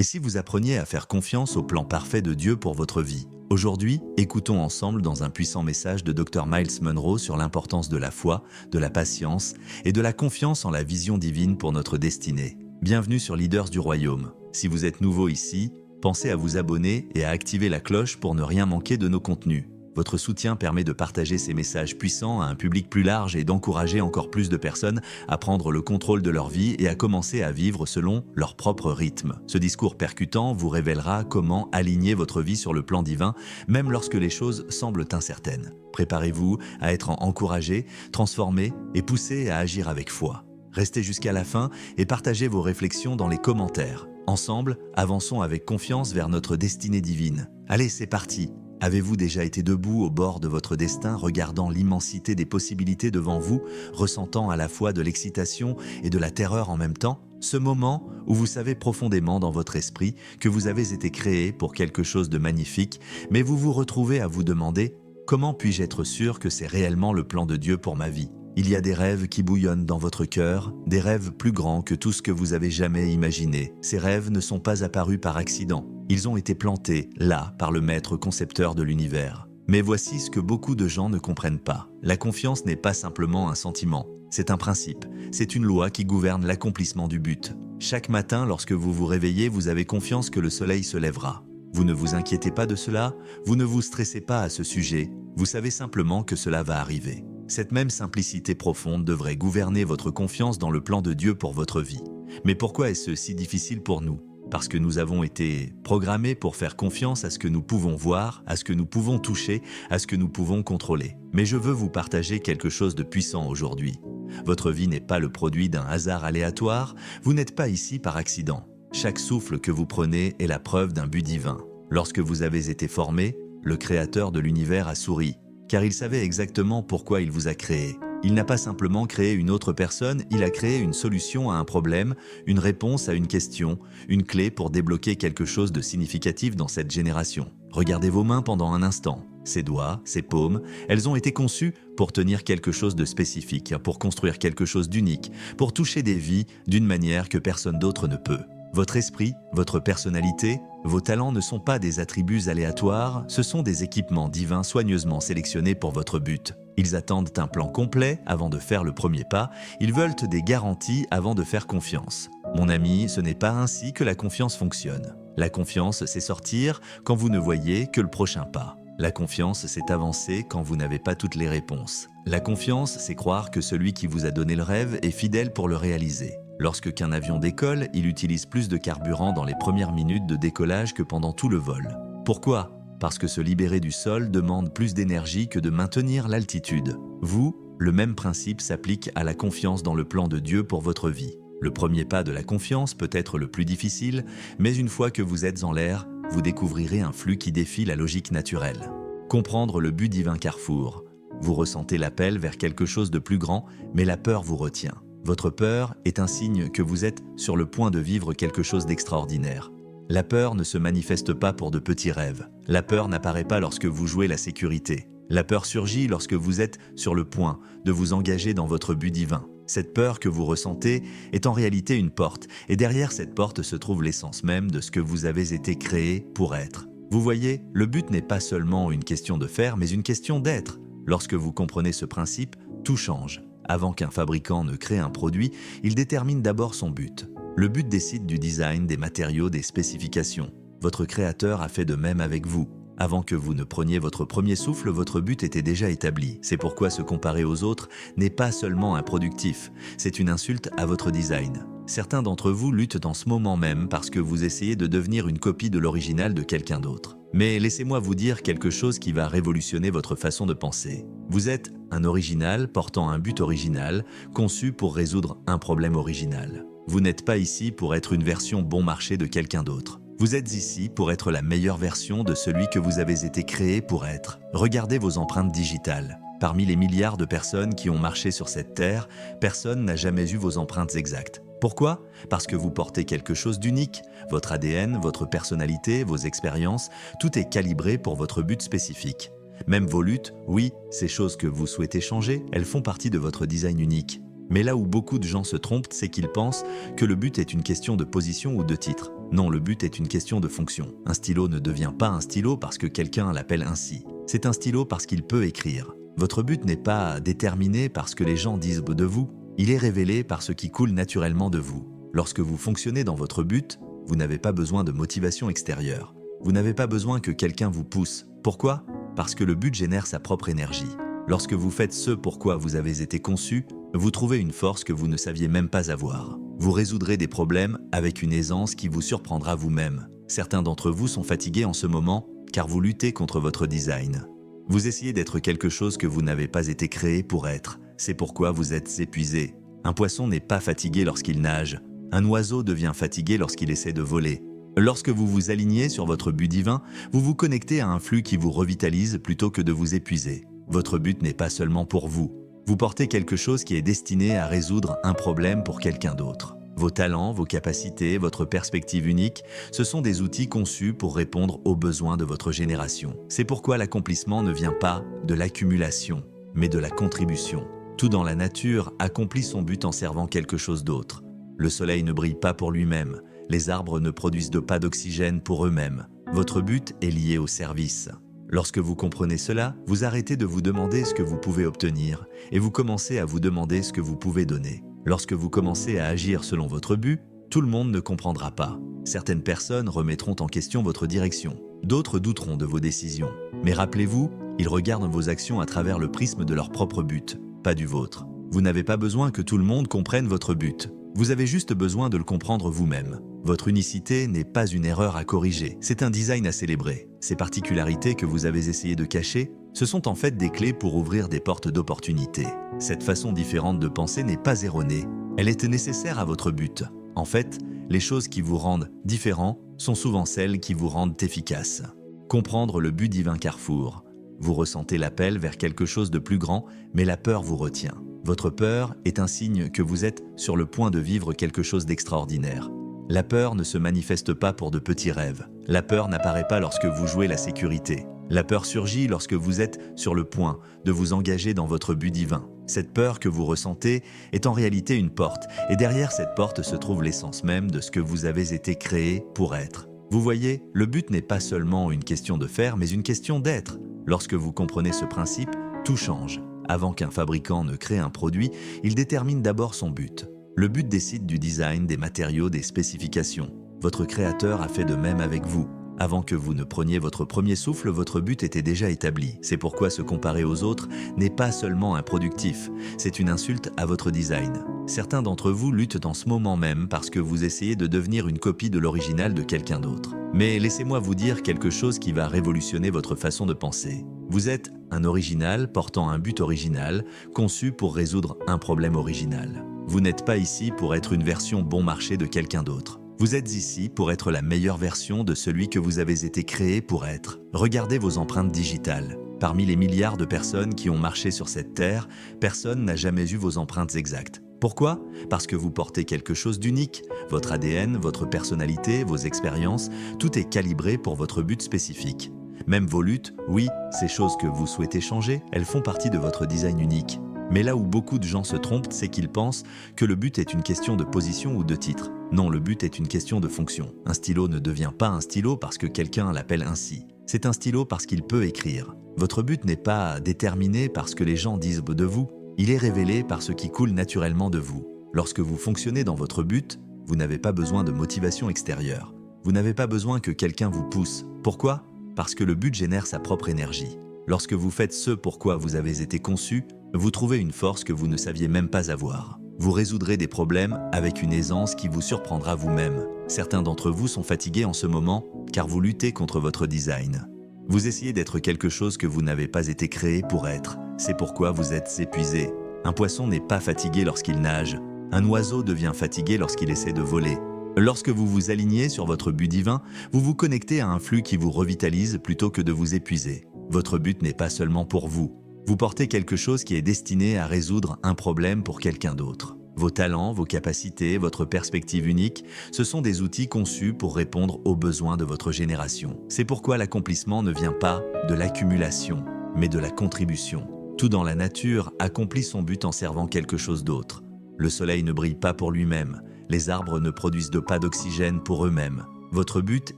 Et si vous appreniez à faire confiance au plan parfait de Dieu pour votre vie? Aujourd'hui, écoutons ensemble dans un puissant message de Dr. Miles Monroe sur l'importance de la foi, de la patience et de la confiance en la vision divine pour notre destinée. Bienvenue sur Leaders du Royaume. Si vous êtes nouveau ici, pensez à vous abonner et à activer la cloche pour ne rien manquer de nos contenus. Votre soutien permet de partager ces messages puissants à un public plus large et d'encourager encore plus de personnes à prendre le contrôle de leur vie et à commencer à vivre selon leur propre rythme. Ce discours percutant vous révélera comment aligner votre vie sur le plan divin, même lorsque les choses semblent incertaines. Préparez-vous à être encouragé, transformé et poussé à agir avec foi. Restez jusqu'à la fin et partagez vos réflexions dans les commentaires. Ensemble, avançons avec confiance vers notre destinée divine. Allez, c'est parti! Avez-vous déjà été debout au bord de votre destin, regardant l'immensité des possibilités devant vous, ressentant à la fois de l'excitation et de la terreur en même temps? Ce moment où vous savez profondément dans votre esprit que vous avez été créé pour quelque chose de magnifique, mais vous vous retrouvez à vous demander « Comment puis-je être sûr que c'est réellement le plan de Dieu pour ma vie ?» Il y a des rêves qui bouillonnent dans votre cœur, des rêves plus grands que tout ce que vous avez jamais imaginé. Ces rêves ne sont pas apparus par accident. Ils ont été plantés, là, par le maître concepteur de l'univers. Mais voici ce que beaucoup de gens ne comprennent pas. La confiance n'est pas simplement un sentiment, c'est un principe. C'est une loi qui gouverne l'accomplissement du but. Chaque matin, lorsque vous vous réveillez, vous avez confiance que le soleil se lèvera. Vous ne vous inquiétez pas de cela, vous ne vous stressez pas à ce sujet, vous savez simplement que cela va arriver. Cette même simplicité profonde devrait gouverner votre confiance dans le plan de Dieu pour votre vie. Mais pourquoi est-ce si difficile pour nous? Parce que nous avons été programmés pour faire confiance à ce que nous pouvons voir, à ce que nous pouvons toucher, à ce que nous pouvons contrôler. Mais je veux vous partager quelque chose de puissant aujourd'hui. Votre vie n'est pas le produit d'un hasard aléatoire, vous n'êtes pas ici par accident. Chaque souffle que vous prenez est la preuve d'un but divin. Lorsque vous avez été formé, le Créateur de l'univers a souri, car il savait exactement pourquoi il vous a créé. Il n'a pas simplement créé une autre personne, il a créé une solution à un problème, une réponse à une question, une clé pour débloquer quelque chose de significatif dans cette génération. Regardez vos mains pendant un instant. Ces doigts, ces paumes, elles ont été conçues pour tenir quelque chose de spécifique, pour construire quelque chose d'unique, pour toucher des vies d'une manière que personne d'autre ne peut. Votre esprit, votre personnalité, vos talents ne sont pas des attributs aléatoires, ce sont des équipements divins soigneusement sélectionnés pour votre but. Ils attendent un plan complet avant de faire le premier pas, ils veulent des garanties avant de faire confiance. Mon ami, ce n'est pas ainsi que la confiance fonctionne. La confiance, c'est sortir quand vous ne voyez que le prochain pas. La confiance, c'est avancer quand vous n'avez pas toutes les réponses. La confiance, c'est croire que celui qui vous a donné le rêve est fidèle pour le réaliser. Lorsque qu'un avion décolle, il utilise plus de carburant dans les premières minutes de décollage que pendant tout le vol. Pourquoi? Parce que se libérer du sol demande plus d'énergie que de maintenir l'altitude. Vous, le même principe s'applique à la confiance dans le plan de Dieu pour votre vie. Le premier pas de la confiance peut être le plus difficile, mais une fois que vous êtes en l'air, vous découvrirez un flux qui défie la logique naturelle. Comprendre le but divin carrefour. Vous ressentez l'appel vers quelque chose de plus grand, mais la peur vous retient. Votre peur est un signe que vous êtes sur le point de vivre quelque chose d'extraordinaire. La peur ne se manifeste pas pour de petits rêves. La peur n'apparaît pas lorsque vous jouez la sécurité. La peur surgit lorsque vous êtes sur le point de vous engager dans votre but divin. Cette peur que vous ressentez est en réalité une porte, et derrière cette porte se trouve l'essence même de ce que vous avez été créé pour être. Vous voyez, le but n'est pas seulement une question de faire, mais une question d'être. Lorsque vous comprenez ce principe, tout change. Avant qu'un fabricant ne crée un produit, il détermine d'abord son but. Le but décide du design, des matériaux, des spécifications. Votre créateur a fait de même avec vous. Avant que vous ne preniez votre premier souffle, votre but était déjà établi. C'est pourquoi se comparer aux autres n'est pas seulement improductif, c'est une insulte à votre design. Certains d'entre vous luttent en ce moment même parce que vous essayez de devenir une copie de l'original de quelqu'un d'autre. Mais laissez-moi vous dire quelque chose qui va révolutionner votre façon de penser. Vous êtes un original portant un but original, conçu pour résoudre un problème original. Vous n'êtes pas ici pour être une version bon marché de quelqu'un d'autre. Vous êtes ici pour être la meilleure version de celui que vous avez été créé pour être. Regardez vos empreintes digitales. Parmi les milliards de personnes qui ont marché sur cette terre, personne n'a jamais eu vos empreintes exactes. Pourquoi? Parce que vous portez quelque chose d'unique. Votre ADN, votre personnalité, vos expériences, tout est calibré pour votre but spécifique. Même vos luttes, oui, ces choses que vous souhaitez changer, elles font partie de votre design unique. Mais là où beaucoup de gens se trompent, c'est qu'ils pensent que le but est une question de position ou de titre. Non, le but est une question de fonction. Un stylo ne devient pas un stylo parce que quelqu'un l'appelle ainsi. C'est un stylo parce qu'il peut écrire. Votre but n'est pas déterminé par ce que les gens disent de vous, il est révélé par ce qui coule naturellement de vous. Lorsque vous fonctionnez dans votre but, vous n'avez pas besoin de motivation extérieure. Vous n'avez pas besoin que quelqu'un vous pousse. Pourquoi? Parce que le but génère sa propre énergie. Lorsque vous faites ce pourquoi vous avez été conçu, vous trouvez une force que vous ne saviez même pas avoir. Vous résoudrez des problèmes avec une aisance qui vous surprendra vous-même. Certains d'entre vous sont fatigués en ce moment car vous luttez contre votre design. Vous essayez d'être quelque chose que vous n'avez pas été créé pour être. C'est pourquoi vous êtes épuisé. Un poisson n'est pas fatigué lorsqu'il nage. Un oiseau devient fatigué lorsqu'il essaie de voler. Lorsque vous vous alignez sur votre but divin, vous vous connectez à un flux qui vous revitalise plutôt que de vous épuiser. Votre but n'est pas seulement pour vous. Vous portez quelque chose qui est destiné à résoudre un problème pour quelqu'un d'autre. Vos talents, vos capacités, votre perspective unique, ce sont des outils conçus pour répondre aux besoins de votre génération. C'est pourquoi l'accomplissement ne vient pas de l'accumulation, mais de la contribution. Tout dans la nature accomplit son but en servant quelque chose d'autre. Le soleil ne brille pas pour lui-même, les arbres ne produisent pas d'oxygène pour eux-mêmes. Votre but est lié au service. Lorsque vous comprenez cela, vous arrêtez de vous demander ce que vous pouvez obtenir et vous commencez à vous demander ce que vous pouvez donner. Lorsque vous commencez à agir selon votre but, tout le monde ne comprendra pas. Certaines personnes remettront en question votre direction. D'autres douteront de vos décisions. Mais rappelez-vous, ils regardent vos actions à travers le prisme de leur propre but, pas du vôtre. Vous n'avez pas besoin que tout le monde comprenne votre but. Vous avez juste besoin de le comprendre vous-même. Votre unicité n'est pas une erreur à corriger, c'est un design à célébrer. Ces particularités que vous avez essayé de cacher, ce sont en fait des clés pour ouvrir des portes d'opportunités. Cette façon différente de penser n'est pas erronée, elle est nécessaire à votre but. En fait, les choses qui vous rendent différents sont souvent celles qui vous rendent efficaces. Comprendre le but divin carrefour. Vous ressentez l'appel vers quelque chose de plus grand, mais la peur vous retient. Votre peur est un signe que vous êtes sur le point de vivre quelque chose d'extraordinaire. La peur ne se manifeste pas pour de petits rêves. La peur n'apparaît pas lorsque vous jouez la sécurité. La peur surgit lorsque vous êtes sur le point de vous engager dans votre but divin. Cette peur que vous ressentez est en réalité une porte, et derrière cette porte se trouve l'essence même de ce que vous avez été créé pour être. Vous voyez, le but n'est pas seulement une question de faire, mais une question d'être. Lorsque vous comprenez ce principe, tout change. Avant qu'un fabricant ne crée un produit, il détermine d'abord son but. Le but décide du design, des matériaux, des spécifications. Votre créateur a fait de même avec vous. Avant que vous ne preniez votre premier souffle, votre but était déjà établi. C'est pourquoi se comparer aux autres n'est pas seulement improductif, c'est une insulte à votre design. Certains d'entre vous luttent en ce moment même parce que vous essayez de devenir une copie de l'original de quelqu'un d'autre. Mais laissez-moi vous dire quelque chose qui va révolutionner votre façon de penser. Vous êtes un original portant un but original, conçu pour résoudre un problème original. Vous n'êtes pas ici pour être une version bon marché de quelqu'un d'autre. Vous êtes ici pour être la meilleure version de celui que vous avez été créé pour être. Regardez vos empreintes digitales. Parmi les milliards de personnes qui ont marché sur cette terre, personne n'a jamais eu vos empreintes exactes. Pourquoi? Parce que vous portez quelque chose d'unique. Votre ADN, votre personnalité, vos expériences, tout est calibré pour votre but spécifique. Même vos luttes, oui, ces choses que vous souhaitez changer, elles font partie de votre design unique. Mais là où beaucoup de gens se trompent, c'est qu'ils pensent que le but est une question de position ou de titre. Non, le but est une question de fonction. Un stylo ne devient pas un stylo parce que quelqu'un l'appelle ainsi. C'est un stylo parce qu'il peut écrire. Votre but n'est pas déterminé par ce que les gens disent de vous, il est révélé par ce qui coule naturellement de vous. Lorsque vous fonctionnez dans votre but, vous n'avez pas besoin de motivation extérieure. Vous n'avez pas besoin que quelqu'un vous pousse. Pourquoi? Parce que le but génère sa propre énergie. Lorsque vous faites ce pourquoi vous avez été conçu, vous trouvez une force que vous ne saviez même pas avoir. Vous résoudrez des problèmes avec une aisance qui vous surprendra vous-même. Certains d'entre vous sont fatigués en ce moment car vous luttez contre votre design. Vous essayez d'être quelque chose que vous n'avez pas été créé pour être. C'est pourquoi vous êtes épuisé. Un poisson n'est pas fatigué lorsqu'il nage. Un oiseau devient fatigué lorsqu'il essaie de voler. Lorsque vous vous alignez sur votre but divin, vous vous connectez à un flux qui vous revitalise plutôt que de vous épuiser. Votre but n'est pas seulement pour vous. Vous portez quelque chose qui est destiné à résoudre un problème pour quelqu'un d'autre. Vos talents, vos capacités, votre perspective unique, ce sont des outils conçus pour répondre aux besoins de votre génération. C'est pourquoi l'accomplissement ne vient pas de l'accumulation, mais de la contribution. Tout dans la nature accomplit son but en servant quelque chose d'autre. Le soleil ne brille pas pour lui-même, les arbres ne produisent pas d'oxygène pour eux-mêmes. Votre but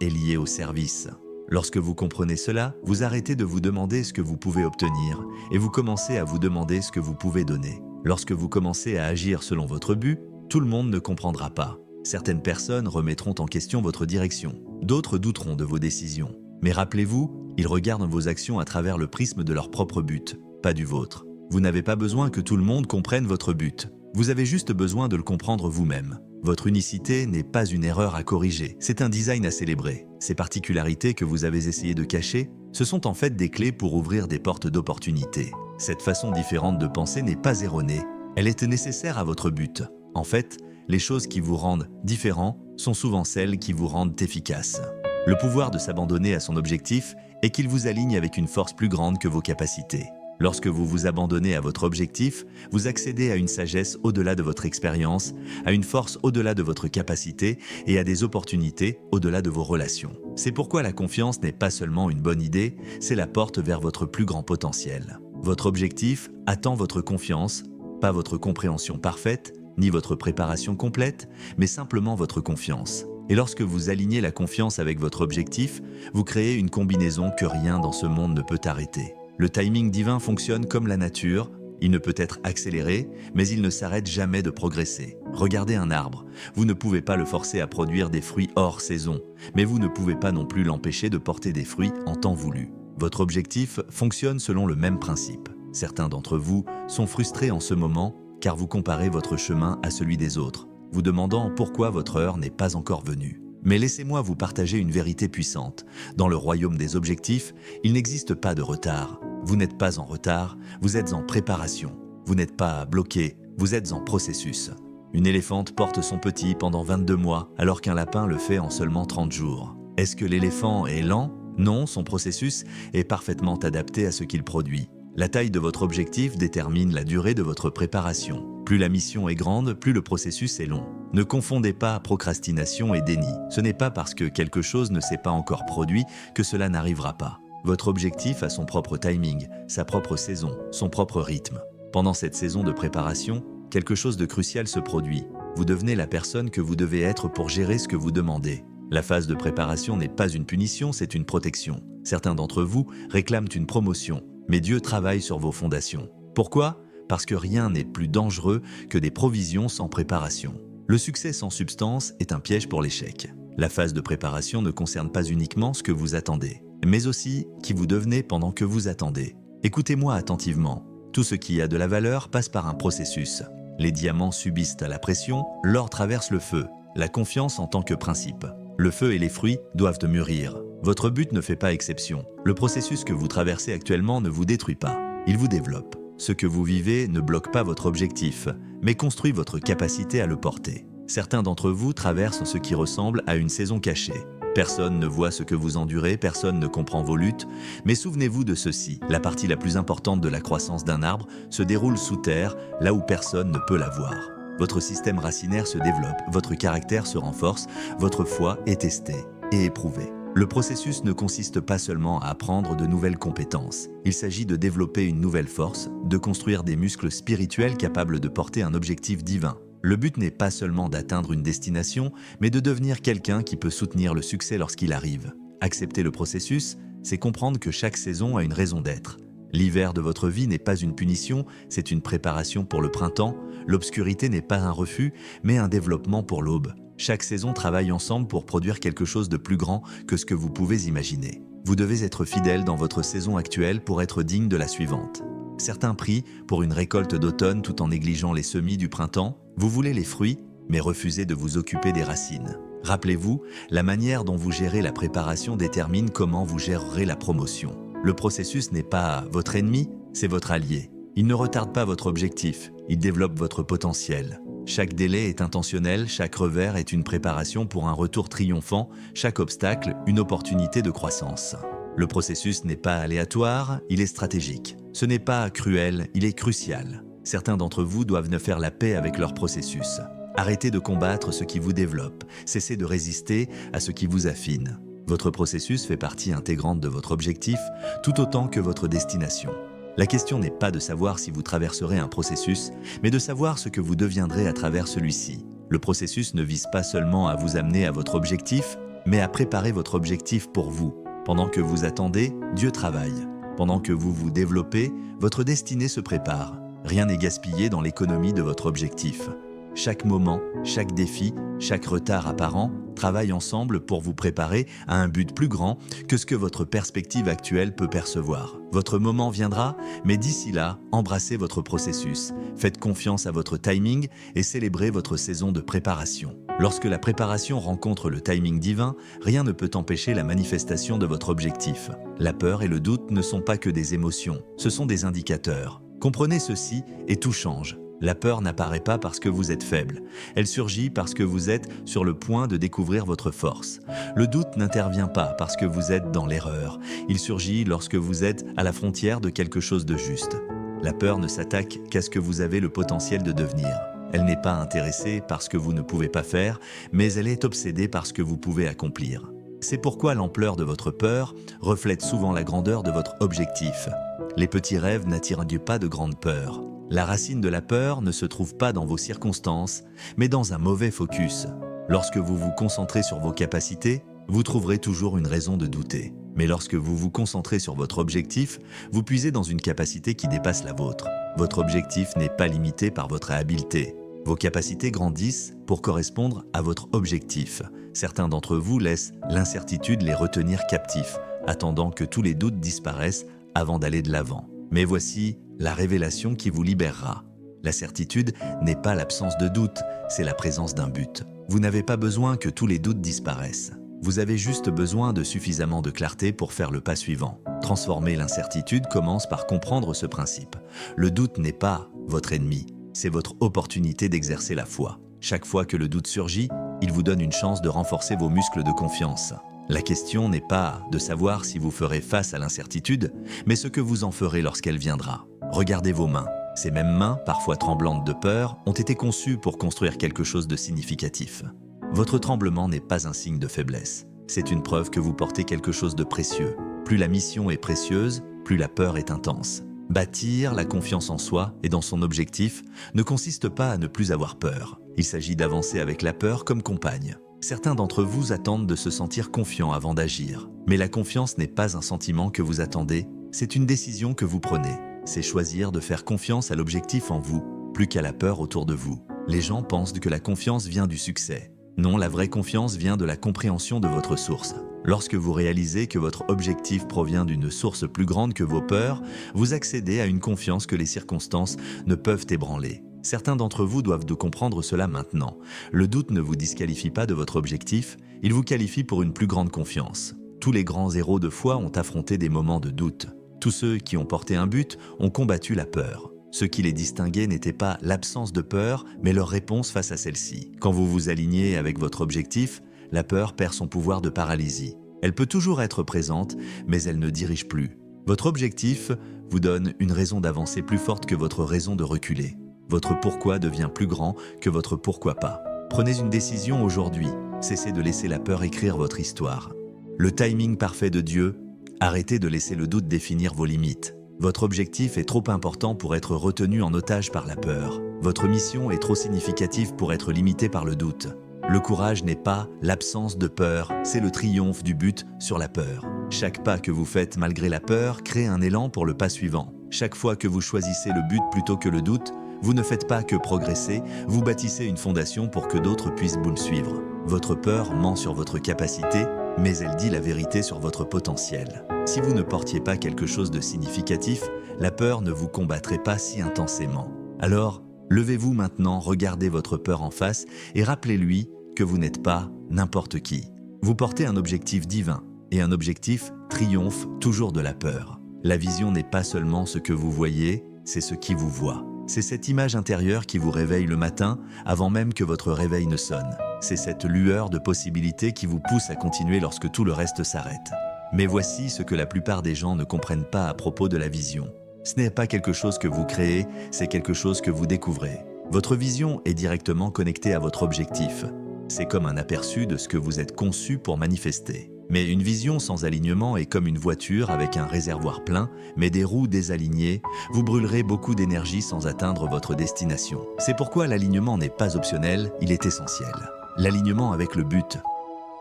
est lié au service. Lorsque vous comprenez cela, vous arrêtez de vous demander ce que vous pouvez obtenir et vous commencez à vous demander ce que vous pouvez donner. Lorsque vous commencez à agir selon votre but, tout le monde ne comprendra pas. Certaines personnes remettront en question votre direction, d'autres douteront de vos décisions. Mais rappelez-vous, ils regardent vos actions à travers le prisme de leur propre but, pas du vôtre. Vous n'avez pas besoin que tout le monde comprenne votre but. Vous avez juste besoin de le comprendre vous-même. Votre unicité n'est pas une erreur à corriger, c'est un design à célébrer. Ces particularités que vous avez essayé de cacher, ce sont en fait des clés pour ouvrir des portes d'opportunités. Cette façon différente de penser n'est pas erronée, elle est nécessaire à votre but. En fait, les choses qui vous rendent différents sont souvent celles qui vous rendent efficaces. Le pouvoir de s'abandonner à son objectif est qu'il vous aligne avec une force plus grande que vos capacités. Lorsque vous vous abandonnez à votre objectif, vous accédez à une sagesse au-delà de votre expérience, à une force au-delà de votre capacité et à des opportunités au-delà de vos relations. C'est pourquoi la confiance n'est pas seulement une bonne idée, c'est la porte vers votre plus grand potentiel. Votre objectif attend votre confiance, pas votre compréhension parfaite, ni votre préparation complète, mais simplement votre confiance. Et lorsque vous alignez la confiance avec votre objectif, vous créez une combinaison que rien dans ce monde ne peut arrêter. Le timing divin fonctionne comme la nature, il ne peut être accéléré, mais il ne s'arrête jamais de progresser. Regardez un arbre, vous ne pouvez pas le forcer à produire des fruits hors saison, mais vous ne pouvez pas non plus l'empêcher de porter des fruits en temps voulu. Votre objectif fonctionne selon le même principe. Certains d'entre vous sont frustrés en ce moment car vous comparez votre chemin à celui des autres, vous demandant pourquoi votre heure n'est pas encore venue. Mais laissez-moi vous partager une vérité puissante. Dans le royaume des objectifs, il n'existe pas de retard. Vous n'êtes pas en retard, vous êtes en préparation. Vous n'êtes pas bloqué, vous êtes en processus. Une éléphante porte son petit pendant 22 mois, alors qu'un lapin le fait en seulement 30 jours. Est-ce que l'éléphant est lent? Non, son processus est parfaitement adapté à ce qu'il produit. La taille de votre objectif détermine la durée de votre préparation. Plus la mission est grande, plus le processus est long. Ne confondez pas procrastination et déni. Ce n'est pas parce que quelque chose ne s'est pas encore produit que cela n'arrivera pas. Votre objectif a son propre timing, sa propre saison, son propre rythme. Pendant cette saison de préparation, quelque chose de crucial se produit. Vous devenez la personne que vous devez être pour gérer ce que vous demandez. La phase de préparation n'est pas une punition, c'est une protection. Certains d'entre vous réclament une promotion, mais Dieu travaille sur vos fondations. Pourquoi? Parce que rien n'est plus dangereux que des provisions sans préparation. Le succès sans substance est un piège pour l'échec. La phase de préparation ne concerne pas uniquement ce que vous attendez, mais aussi qui vous devenez pendant que vous attendez. Écoutez-moi attentivement. Tout ce qui a de la valeur passe par un processus. Les diamants subissent la pression, l'or traverse le feu. La confiance en tant que principe. Le feu et les fruits doivent mûrir. Votre but ne fait pas exception. Le processus que vous traversez actuellement ne vous détruit pas, il vous développe. Ce que vous vivez ne bloque pas votre objectif, mais construit votre capacité à le porter. Certains d'entre vous traversent ce qui ressemble à une saison cachée. Personne ne voit ce que vous endurez, personne ne comprend vos luttes, mais souvenez-vous de ceci, la partie la plus importante de la croissance d'un arbre se déroule sous terre, là où personne ne peut la voir. Votre système racinaire se développe, votre caractère se renforce, votre foi est testée et éprouvée. Le processus ne consiste pas seulement à apprendre de nouvelles compétences. Il s'agit de développer une nouvelle force, de construire des muscles spirituels capables de porter un objectif divin. Le but n'est pas seulement d'atteindre une destination, mais de devenir quelqu'un qui peut soutenir le succès lorsqu'il arrive. Accepter le processus, c'est comprendre que chaque saison a une raison d'être. L'hiver de votre vie n'est pas une punition, c'est une préparation pour le printemps. L'obscurité n'est pas un refus, mais un développement pour l'aube. Chaque saison travaille ensemble pour produire quelque chose de plus grand que ce que vous pouvez imaginer. Vous devez être fidèle dans votre saison actuelle pour être digne de la suivante. Certains prient pour une récolte d'automne tout en négligeant les semis du printemps. Vous voulez les fruits, mais refusez de vous occuper des racines. Rappelez-vous, la manière dont vous gérez la préparation détermine comment vous gérerez la promotion. Le processus n'est pas votre ennemi, c'est votre allié. Il ne retarde pas votre objectif, il développe votre potentiel. Chaque délai est intentionnel, chaque revers est une préparation pour un retour triomphant, chaque obstacle une opportunité de croissance. Le processus n'est pas aléatoire, il est stratégique. Ce n'est pas cruel, il est crucial. Certains d'entre vous doivent faire la paix avec leur processus. Arrêtez de combattre ce qui vous développe, cessez de résister à ce qui vous affine. Votre processus fait partie intégrante de votre objectif, tout autant que votre destination. La question n'est pas de savoir si vous traverserez un processus, mais de savoir ce que vous deviendrez à travers celui-ci. Le processus ne vise pas seulement à vous amener à votre objectif, mais à préparer votre objectif pour vous. Pendant que vous attendez, Dieu travaille. Pendant que vous vous développez, votre destinée se prépare. Rien n'est gaspillé dans l'économie de votre objectif. Chaque moment, chaque défi, chaque retard apparent travaillent ensemble pour vous préparer à un but plus grand que ce que votre perspective actuelle peut percevoir. Votre moment viendra, mais d'ici là, embrassez votre processus, faites confiance à votre timing et célébrez votre saison de préparation. Lorsque la préparation rencontre le timing divin, rien ne peut empêcher la manifestation de votre objectif. La peur et le doute ne sont pas que des émotions, ce sont des indicateurs. Comprenez ceci et tout change. La peur n'apparaît pas parce que vous êtes faible. Elle surgit parce que vous êtes sur le point de découvrir votre force. Le doute n'intervient pas parce que vous êtes dans l'erreur. Il surgit lorsque vous êtes à la frontière de quelque chose de juste. La peur ne s'attaque qu'à ce que vous avez le potentiel de devenir. Elle n'est pas intéressée par ce que vous ne pouvez pas faire, mais elle est obsédée par ce que vous pouvez accomplir. C'est pourquoi l'ampleur de votre peur reflète souvent la grandeur de votre objectif. Les petits rêves n'attirent pas de grande peur. La racine de la peur ne se trouve pas dans vos circonstances, mais dans un mauvais focus. Lorsque vous vous concentrez sur vos capacités, vous trouverez toujours une raison de douter. Mais lorsque vous vous concentrez sur votre objectif, vous puisez dans une capacité qui dépasse la vôtre. Votre objectif n'est pas limité par votre habileté. Vos capacités grandissent pour correspondre à votre objectif. Certains d'entre vous laissent l'incertitude les retenir captifs, attendant que tous les doutes disparaissent avant d'aller de l'avant. Mais voici la révélation qui vous libérera. La certitude n'est pas l'absence de doute, c'est la présence d'un but. Vous n'avez pas besoin que tous les doutes disparaissent. Vous avez juste besoin de suffisamment de clarté pour faire le pas suivant. Transformer l'incertitude commence par comprendre ce principe. Le doute n'est pas votre ennemi, c'est votre opportunité d'exercer la foi. Chaque fois que le doute surgit, il vous donne une chance de renforcer vos muscles de confiance. La question n'est pas de savoir si vous ferez face à l'incertitude, mais ce que vous en ferez lorsqu'elle viendra. Regardez vos mains. Ces mêmes mains, parfois tremblantes de peur, ont été conçues pour construire quelque chose de significatif. Votre tremblement n'est pas un signe de faiblesse. C'est une preuve que vous portez quelque chose de précieux. Plus la mission est précieuse, plus la peur est intense. Bâtir la confiance en soi et dans son objectif ne consiste pas à ne plus avoir peur. Il s'agit d'avancer avec la peur comme compagne. Certains d'entre vous attendent de se sentir confiant avant d'agir. Mais la confiance n'est pas un sentiment que vous attendez, c'est une décision que vous prenez. C'est choisir de faire confiance à l'objectif en vous, plus qu'à la peur autour de vous. Les gens pensent que la confiance vient du succès. Non, la vraie confiance vient de la compréhension de votre source. Lorsque vous réalisez que votre objectif provient d'une source plus grande que vos peurs, vous accédez à une confiance que les circonstances ne peuvent ébranler. Certains d'entre vous doivent de comprendre cela maintenant. Le doute ne vous disqualifie pas de votre objectif, il vous qualifie pour une plus grande confiance. Tous les grands héros de foi ont affronté des moments de doute. Tous ceux qui ont porté un but ont combattu la peur. Ce qui les distinguait n'était pas l'absence de peur, mais leur réponse face à celle-ci. Quand vous vous alignez avec votre objectif, la peur perd son pouvoir de paralysie. Elle peut toujours être présente, mais elle ne dirige plus. Votre objectif vous donne une raison d'avancer plus forte que votre raison de reculer. Votre pourquoi devient plus grand que votre pourquoi pas. Prenez une décision aujourd'hui. Cessez de laisser la peur écrire votre histoire. Le timing parfait de Dieu, arrêtez de laisser le doute définir vos limites. Votre objectif est trop important pour être retenu en otage par la peur. Votre mission est trop significative pour être limitée par le doute. Le courage n'est pas l'absence de peur, c'est le triomphe du but sur la peur. Chaque pas que vous faites malgré la peur crée un élan pour le pas suivant. Chaque fois que vous choisissez le but plutôt que le doute, vous ne faites pas que progresser, vous bâtissez une fondation pour que d'autres puissent vous suivre. Votre peur ment sur votre capacité, mais elle dit la vérité sur votre potentiel. Si vous ne portiez pas quelque chose de significatif, la peur ne vous combattrait pas si intensément. Alors, levez-vous maintenant, regardez votre peur en face et rappelez-lui que vous n'êtes pas n'importe qui. Vous portez un objectif divin, et un objectif triomphe toujours de la peur. La vision n'est pas seulement ce que vous voyez, c'est ce qui vous voit. C'est cette image intérieure qui vous réveille le matin avant même que votre réveil ne sonne. C'est cette lueur de possibilités qui vous pousse à continuer lorsque tout le reste s'arrête. Mais voici ce que la plupart des gens ne comprennent pas à propos de la vision. Ce n'est pas quelque chose que vous créez, c'est quelque chose que vous découvrez. Votre vision est directement connectée à votre objectif. C'est comme un aperçu de ce que vous êtes conçu pour manifester. Mais une vision sans alignement est comme une voiture avec un réservoir plein, mais des roues désalignées. Vous brûlerez beaucoup d'énergie sans atteindre votre destination. C'est pourquoi l'alignement n'est pas optionnel, il est essentiel. L'alignement avec le but.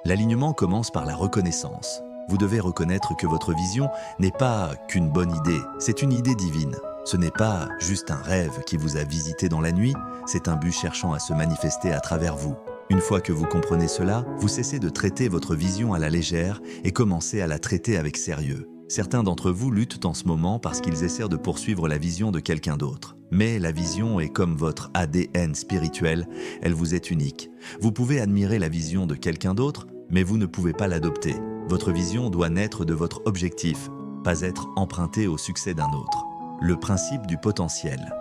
L'alignement commence par la reconnaissance. Vous devez reconnaître que votre vision n'est pas qu'une bonne idée, c'est une idée divine. Ce n'est pas juste un rêve qui vous a visité dans la nuit, c'est un but cherchant à se manifester à travers vous. Une fois que vous comprenez cela, vous cessez de traiter votre vision à la légère et commencez à la traiter avec sérieux. Certains d'entre vous luttent en ce moment parce qu'ils essaient de poursuivre la vision de quelqu'un d'autre. Mais la vision est comme votre ADN spirituel, elle vous est unique. Vous pouvez admirer la vision de quelqu'un d'autre, mais vous ne pouvez pas l'adopter. Votre vision doit naître de votre objectif, pas être empruntée au succès d'un autre. Le principe du potentiel.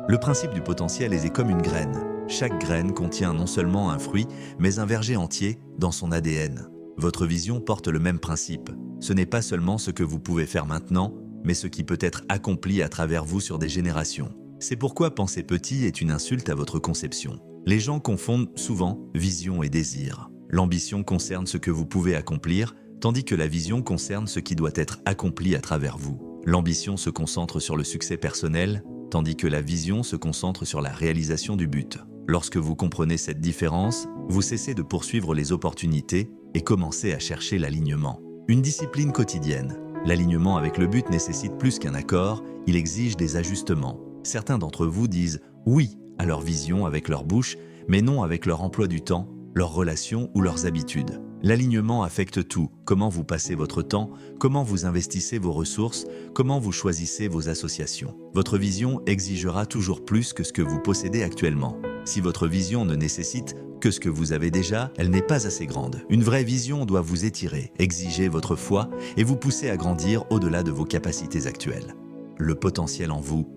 Le principe du potentiel est comme une graine. Chaque graine contient non seulement un fruit, mais un verger entier dans son ADN. Votre vision porte le même principe. Ce n'est pas seulement ce que vous pouvez faire maintenant, mais ce qui peut être accompli à travers vous sur des générations. C'est pourquoi penser petit est une insulte à votre conception. Les gens confondent souvent vision et désir. L'ambition concerne ce que vous pouvez accomplir, tandis que la vision concerne ce qui doit être accompli à travers vous. L'ambition se concentre sur le succès personnel, tandis que la vision se concentre sur la réalisation du but. Lorsque vous comprenez cette différence, vous cessez de poursuivre les opportunités et commencez à chercher l'alignement. Une discipline quotidienne. L'alignement avec le but nécessite plus qu'un accord, il exige des ajustements. Certains d'entre vous disent « oui » à leur vision avec leur bouche, mais non avec leur emploi du temps, leurs relations ou leurs habitudes. L'alignement affecte tout, comment vous passez votre temps, comment vous investissez vos ressources, comment vous choisissez vos associations. Votre vision exigera toujours plus que ce que vous possédez actuellement. Si votre vision ne nécessite que ce que vous avez déjà, elle n'est pas assez grande. Une vraie vision doit vous étirer, exiger votre foi et vous pousser à grandir au-delà de vos capacités actuelles. Le potentiel en vous.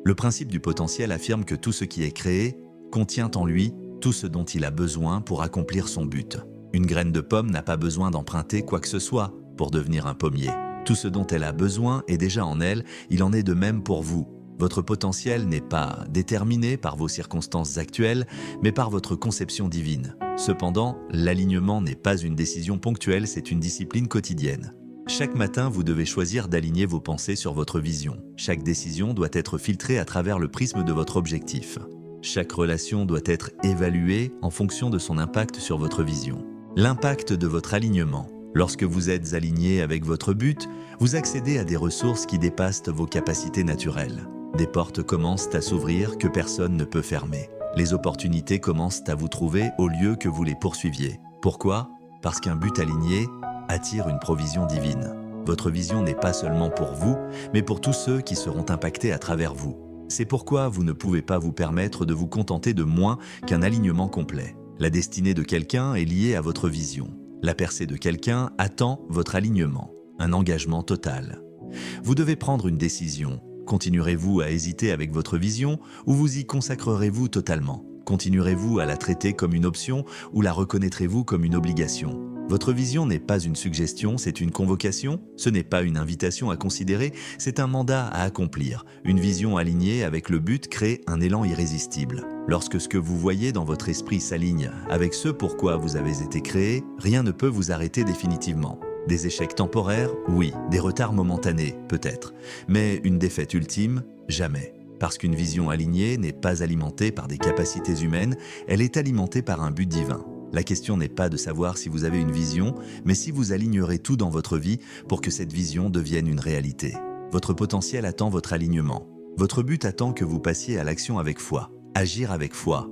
Le principe du potentiel affirme que tout ce qui est créé contient en lui tout ce dont il a besoin pour accomplir son but. Une graine de pomme n'a pas besoin d'emprunter quoi que ce soit pour devenir un pommier. Tout ce dont elle a besoin est déjà en elle, il en est de même pour vous. Votre potentiel n'est pas déterminé par vos circonstances actuelles, mais par votre conception divine. Cependant, l'alignement n'est pas une décision ponctuelle, c'est une discipline quotidienne. Chaque matin, vous devez choisir d'aligner vos pensées sur votre vision. Chaque décision doit être filtrée à travers le prisme de votre objectif. Chaque relation doit être évaluée en fonction de son impact sur votre vision. L'impact de votre alignement. Lorsque vous êtes aligné avec votre but, vous accédez à des ressources qui dépassent vos capacités naturelles. Des portes commencent à s'ouvrir que personne ne peut fermer. Les opportunités commencent à vous trouver au lieu que vous les poursuiviez. Pourquoi ? Parce qu'un but aligné attire une provision divine. Votre vision n'est pas seulement pour vous, mais pour tous ceux qui seront impactés à travers vous. C'est pourquoi vous ne pouvez pas vous permettre de vous contenter de moins qu'un alignement complet. La destinée de quelqu'un est liée à votre vision. La percée de quelqu'un attend votre alignement, un engagement total. Vous devez prendre une décision. Continuerez-vous à hésiter avec votre vision ou vous y consacrerez-vous totalement ? Continuerez-vous à la traiter comme une option ou la reconnaîtrez-vous comme une obligation ? Votre vision n'est pas une suggestion, c'est une convocation. Ce n'est pas une invitation à considérer, c'est un mandat à accomplir. Une vision alignée avec le but crée un élan irrésistible. Lorsque ce que vous voyez dans votre esprit s'aligne avec ce pourquoi vous avez été créé, rien ne peut vous arrêter définitivement. Des échecs temporaires, oui. Des retards momentanés, peut-être. Mais une défaite ultime, jamais. Parce qu'une vision alignée n'est pas alimentée par des capacités humaines, elle est alimentée par un but divin. La question n'est pas de savoir si vous avez une vision, mais si vous alignerez tout dans votre vie pour que cette vision devienne une réalité. Votre potentiel attend votre alignement. Votre but attend que vous passiez à l'action avec foi. Agir avec foi.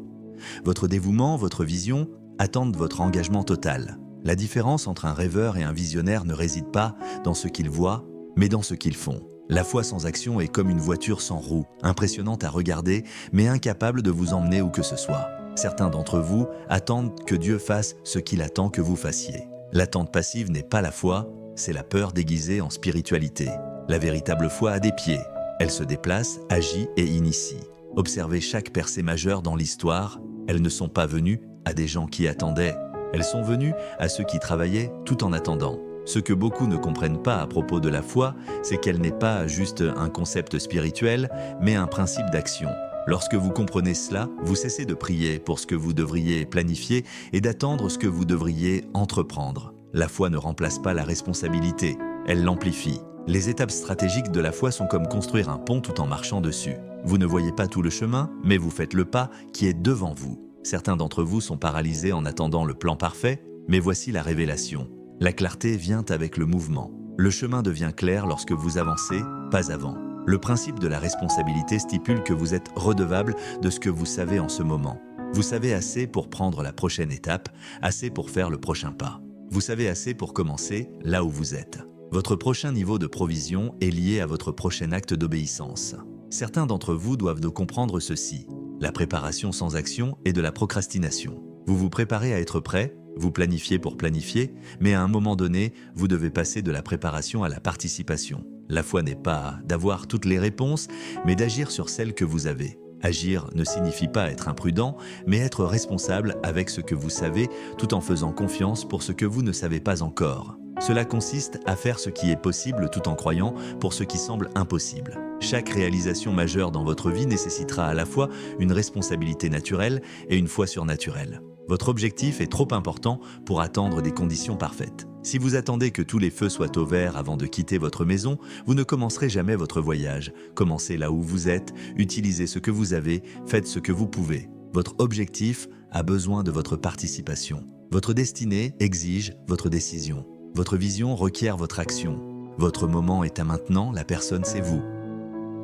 Votre dévouement, votre vision attendent votre engagement total. La différence entre un rêveur et un visionnaire ne réside pas dans ce qu'ils voient, mais dans ce qu'ils font. La foi sans action est comme une voiture sans roues, impressionnante à regarder, mais incapable de vous emmener où que ce soit. Certains d'entre vous attendent que Dieu fasse ce qu'il attend que vous fassiez. L'attente passive n'est pas la foi, c'est la peur déguisée en spiritualité. La véritable foi a des pieds. Elle se déplace, agit et initie. Observez chaque percée majeure dans l'histoire. Elles ne sont pas venues à des gens qui attendaient. Elles sont venues à ceux qui travaillaient tout en attendant. Ce que beaucoup ne comprennent pas à propos de la foi, c'est qu'elle n'est pas juste un concept spirituel, mais un principe d'action. Lorsque vous comprenez cela, vous cessez de prier pour ce que vous devriez planifier et d'attendre ce que vous devriez entreprendre. La foi ne remplace pas la responsabilité, elle l'amplifie. Les étapes stratégiques de la foi sont comme construire un pont tout en marchant dessus. Vous ne voyez pas tout le chemin, mais vous faites le pas qui est devant vous. Certains d'entre vous sont paralysés en attendant le plan parfait. Mais voici la révélation. La clarté vient avec le mouvement. Le chemin devient clair lorsque vous avancez, pas avant. Le principe de la responsabilité stipule que vous êtes redevable de ce que vous savez en ce moment. Vous savez assez pour prendre la prochaine étape, assez pour faire le prochain pas. Vous savez assez pour commencer là où vous êtes. Votre prochain niveau de provision est lié à votre prochain acte d'obéissance. Certains d'entre vous doivent de comprendre ceci. La préparation sans action est de la procrastination. Vous vous préparez à être prêt, vous planifiez pour planifier, mais à un moment donné, vous devez passer de la préparation à la participation. La foi n'est pas d'avoir toutes les réponses, mais d'agir sur celles que vous avez. Agir ne signifie pas être imprudent, mais être responsable avec ce que vous savez, tout en faisant confiance pour ce que vous ne savez pas encore. Cela consiste à faire ce qui est possible tout en croyant pour ce qui semble impossible. Chaque réalisation majeure dans votre vie nécessitera à la fois une responsabilité naturelle et une foi surnaturelle. Votre objectif est trop important pour attendre des conditions parfaites. Si vous attendez que tous les feux soient au vert avant de quitter votre maison, vous ne commencerez jamais votre voyage. Commencez là où vous êtes, utilisez ce que vous avez, faites ce que vous pouvez. Votre objectif a besoin de votre participation. Votre destinée exige votre décision. Votre vision requiert votre action. Votre moment est à maintenant, la personne c'est vous.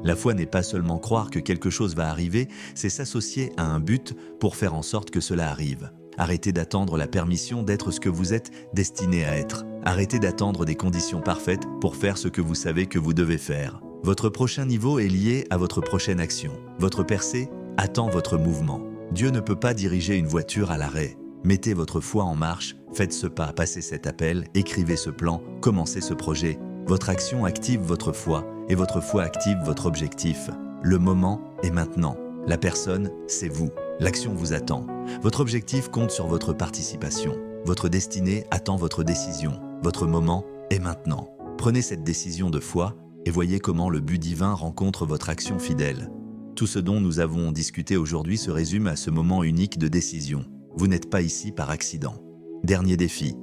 La foi n'est pas seulement croire que quelque chose va arriver, c'est s'associer à un but pour faire en sorte que cela arrive. Arrêtez d'attendre la permission d'être ce que vous êtes destiné à être. Arrêtez d'attendre des conditions parfaites pour faire ce que vous savez que vous devez faire. Votre prochain niveau est lié à votre prochaine action. Votre percée attend votre mouvement. Dieu ne peut pas diriger une voiture à l'arrêt. Mettez votre foi en marche, faites ce pas, passez cet appel, écrivez ce plan, commencez ce projet. Votre action active votre foi et votre foi active votre objectif. Le moment est maintenant. La personne, c'est vous. L'action vous attend. Votre objectif compte sur votre participation. Votre destinée attend votre décision. Votre moment est maintenant. Prenez cette décision de foi et voyez comment le but divin rencontre votre action fidèle. Tout ce dont nous avons discuté aujourd'hui se résume à ce moment unique de décision. Vous n'êtes pas ici par accident. Dernier défi.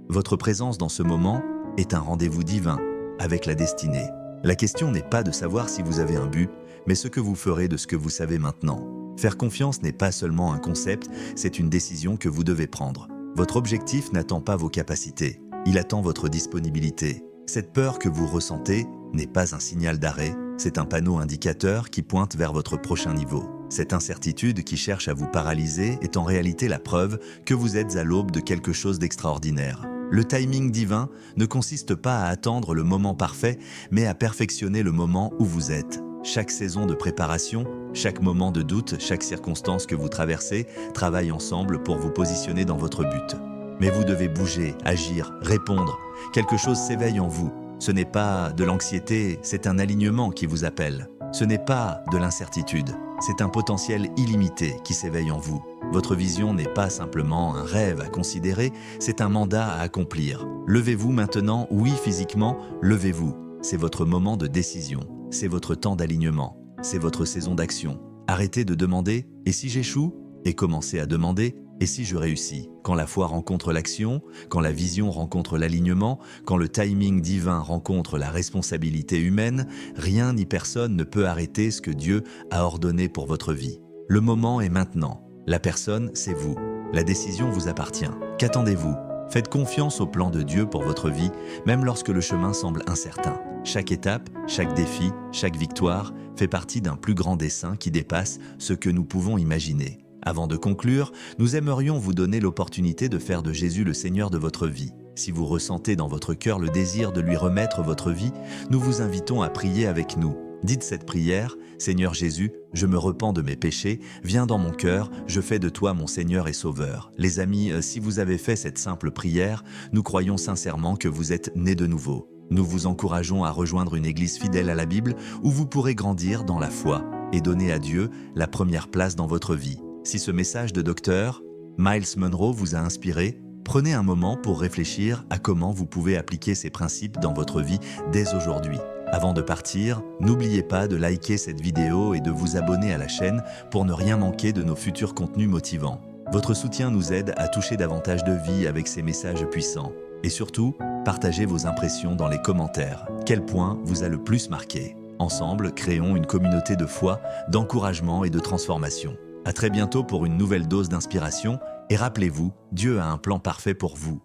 Votre présence dans ce moment est un rendez-vous divin avec la destinée. La question n'est pas de savoir si vous avez un but, mais ce que vous ferez de ce que vous savez maintenant. Faire confiance n'est pas seulement un concept, c'est une décision que vous devez prendre. Votre objectif n'attend pas vos capacités, il attend votre disponibilité. Cette peur que vous ressentez n'est pas un signal d'arrêt, c'est un panneau indicateur qui pointe vers votre prochain niveau. Cette incertitude qui cherche à vous paralyser est en réalité la preuve que vous êtes à l'aube de quelque chose d'extraordinaire. Le timing divin ne consiste pas à attendre le moment parfait, mais à perfectionner le moment où vous êtes. Chaque saison de préparation, chaque moment de doute, chaque circonstance que vous traversez travaillent ensemble pour vous positionner dans votre but. Mais vous devez bouger, agir, répondre. Quelque chose s'éveille en vous. Ce n'est pas de l'anxiété, c'est un alignement qui vous appelle. Ce n'est pas de l'incertitude, c'est un potentiel illimité qui s'éveille en vous. Votre vision n'est pas simplement un rêve à considérer, c'est un mandat à accomplir. Levez-vous maintenant, oui physiquement, levez-vous. C'est votre moment de décision, c'est votre temps d'alignement, c'est votre saison d'action. Arrêtez de demander « et si j'échoue ?» et commencez à demander « et si je réussis ?» Quand la foi rencontre l'action, quand la vision rencontre l'alignement, quand le timing divin rencontre la responsabilité humaine, rien ni personne ne peut arrêter ce que Dieu a ordonné pour votre vie. Le moment est maintenant. La personne, c'est vous. La décision vous appartient. Qu'attendez-vous ? Faites confiance au plan de Dieu pour votre vie, même lorsque le chemin semble incertain. Chaque étape, chaque défi, chaque victoire fait partie d'un plus grand dessein qui dépasse ce que nous pouvons imaginer. Avant de conclure, nous aimerions vous donner l'opportunité de faire de Jésus le Seigneur de votre vie. Si vous ressentez dans votre cœur le désir de lui remettre votre vie, nous vous invitons à prier avec nous. Dites cette prière, « Seigneur Jésus, je me repens de mes péchés, viens dans mon cœur, je fais de toi mon Seigneur et Sauveur. » Les amis, si vous avez fait cette simple prière, nous croyons sincèrement que vous êtes nés de nouveau. Nous vous encourageons à rejoindre une église fidèle à la Bible où vous pourrez grandir dans la foi et donner à Dieu la première place dans votre vie. Si ce message de Dr. Myles Munroe vous a inspiré, prenez un moment pour réfléchir à comment vous pouvez appliquer ces principes dans votre vie dès aujourd'hui. Avant de partir, n'oubliez pas de liker cette vidéo et de vous abonner à la chaîne pour ne rien manquer de nos futurs contenus motivants. Votre soutien nous aide à toucher davantage de vies avec ces messages puissants. Et surtout, partagez vos impressions dans les commentaires. Quel point vous a le plus marqué ? Ensemble, créons une communauté de foi, d'encouragement et de transformation. À très bientôt pour une nouvelle dose d'inspiration Et rappelez-vous, Dieu a un plan parfait pour vous.